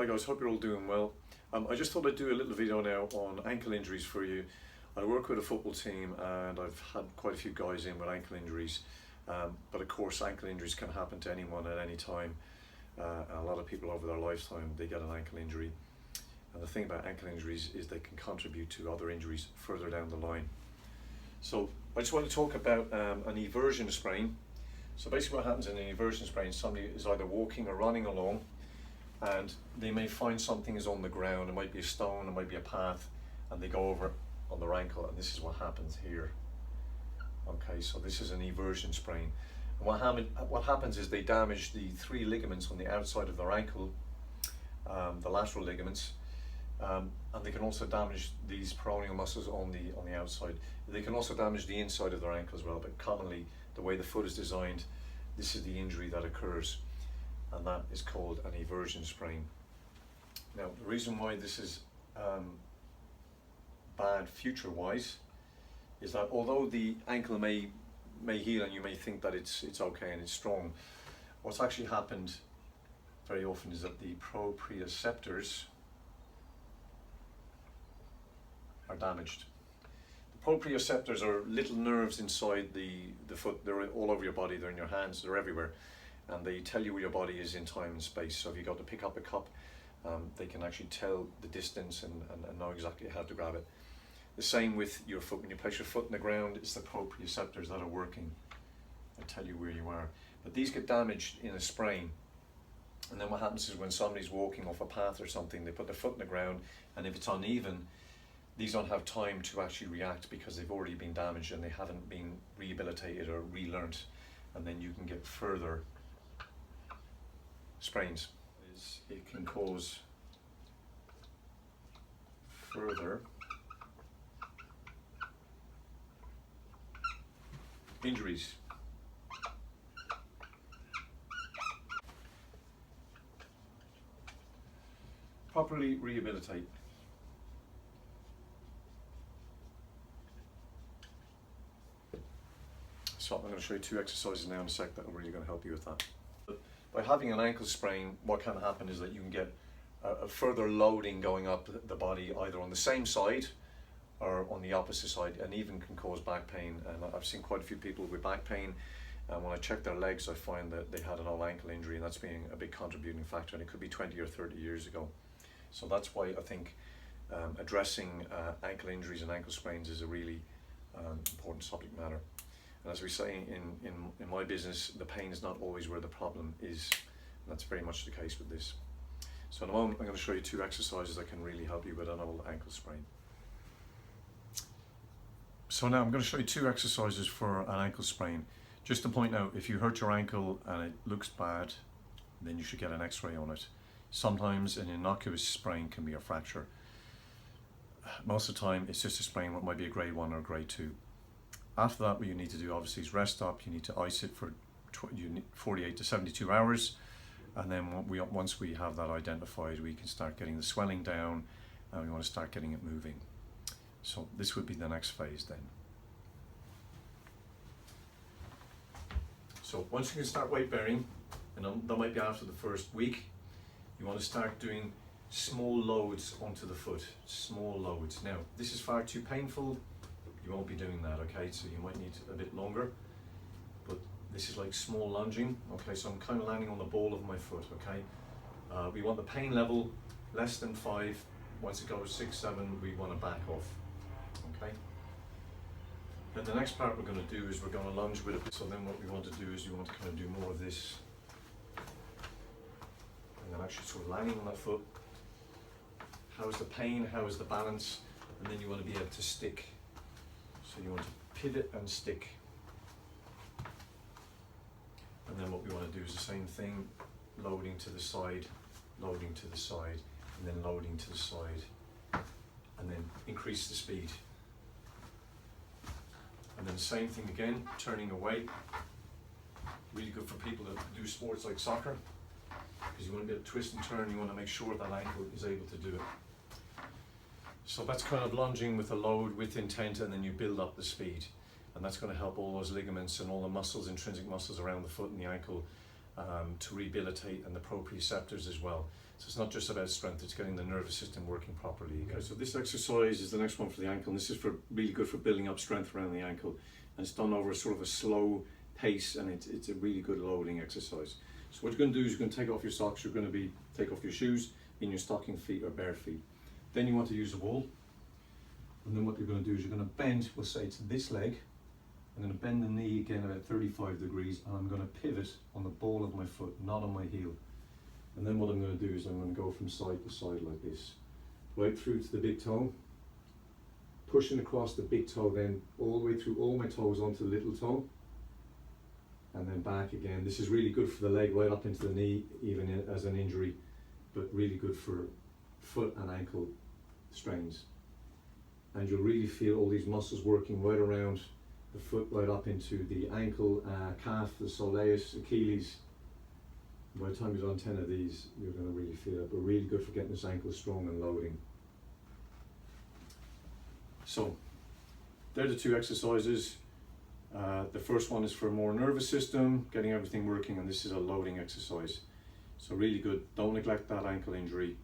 Hi guys, hope you're all doing well. I just thought I'd do a little video now on ankle injuries for you. I work with a football team and I've had quite a few guys in with ankle injuries, but of course ankle injuries can happen to anyone at any time. A lot of people over their lifetime they get an ankle injury, and the thing about ankle injuries is they can contribute to other injuries further down the line. So I just want to talk about an eversion sprain. So basically what happens in an eversion sprain, somebody is either walking or running along and they may find something is on the ground. It might be a stone, it might be a path, and they go over on their ankle, and this is what happens here. Okay, so this is an eversion sprain. And what happens is they damage the three ligaments on the outside of their ankle, the lateral ligaments, and they can also damage these peroneal muscles on the outside. They can also damage the inside of their ankle as well, but commonly the way the foot is designed, this is the injury that occurs, and that is called an eversion sprain. Now, the reason why this is bad future-wise is that although the ankle may heal and you may think that it's okay and it's strong, what's actually happened very often is that the proprioceptors are damaged. The proprioceptors are little nerves inside the foot. They're all over your body, they're in your hands, they're everywhere, and they tell you where your body is in time and space. So if you go to pick up a cup, they can actually tell the distance and know exactly how to grab it. The same with your foot. When you place your foot in the ground, it's the proprioceptors that are working that tell you where you are. But these get damaged in a sprain, and then what happens is when somebody's walking off a path or something, they put their foot in the ground, and if it's uneven, these don't have time to actually react because they've already been damaged and they haven't been rehabilitated or relearnt, and then you can get further sprains. It can cause further injuries. Properly rehabilitate. So I'm going to show you two exercises now in a sec that are really going to help you with that. By having an ankle sprain, what can happen is that you can get a further loading going up the body, either on the same side or on the opposite side, and even can cause back pain. And I've seen quite a few people with back pain, and when I check their legs I find that they had an old ankle injury, and that's being a big contributing factor, and it could be 20 or 30 years ago. So that's why I think addressing ankle injuries and ankle sprains is a really important subject matter. And as we say in my business, the pain is not always where the problem is, and that's very much the case with this. So in a moment I'm going to show you two exercises that can really help you with an old ankle sprain. So now I'm going to show you two exercises for an ankle sprain. Just to point out, if you hurt your ankle and it looks bad, then you should get an x-ray on it. Sometimes an innocuous sprain can be a fracture. Most of the time it's just a sprain, what might be a grade 1 or grade 2. After that, what you need to do obviously is rest up. You need to ice it for 48 to 72 hours, and then once we have that identified, we can start getting the swelling down, and we want to start getting it moving. So this would be the next phase then. So once you can start weight bearing, and that might be after the first week, you want to start doing small loads onto the foot, small loads. Now, this is far too painful. You won't be doing that, okay? So you might need a bit longer, but this is like small lunging, okay? So I'm kind of landing on the ball of my foot, okay? We want the pain level less than 5. Once it goes 6, 7, we want to back off, okay? Then the next part we're going to do is we're going to lunge with it. So then what we want to do is you want to kind of do more of this, and then actually sort of landing on that foot. How is the pain? How is the balance? And then you want to be able to stick. So you want to pivot and stick. And then what we want to do is the same thing, loading to the side, loading to the side, and then loading to the side, and then increase the speed. And then the same thing again, turning away. Really good for people that do sports like soccer, because you want to be able to twist and turn, you want to make sure that ankle is able to do it. So that's kind of lunging with a load, with intent, and then you build up the speed. And that's going to help all those ligaments and all the muscles, intrinsic muscles around the foot and the ankle to rehabilitate, and the proprioceptors as well. So it's not just about strength, it's getting the nervous system working properly. Okay, so this exercise is the next one for the ankle, and this is really good for building up strength around the ankle. And it's done over a sort of a slow pace, and it's a really good loading exercise. So what you're going to do is you're going to take off your socks, you're going to take off your shoes in your stocking feet or bare feet. Then you want to use a wall. And then what you're going to do is you're going to bend, we'll say to this leg. I'm going to bend the knee again about 35 degrees, and I'm going to pivot on the ball of my foot, not on my heel. And then what I'm going to do is I'm going to go from side to side like this, right through to the big toe, pushing across the big toe, then all the way through all my toes onto the little toe, and then back again. This is really good for the leg right up into the knee, even as an injury, but really good for foot and ankle strains. And you'll really feel all these muscles working right around the foot, right up into the ankle, calf, the soleus, Achilles. By the time you've done 10 of these, you're going to really feel it, but really good for getting this ankle strong and loading. So, they're the two exercises. The first one is for more nervous system, getting everything working, and this is a loading exercise. So really good. Don't neglect that ankle injury.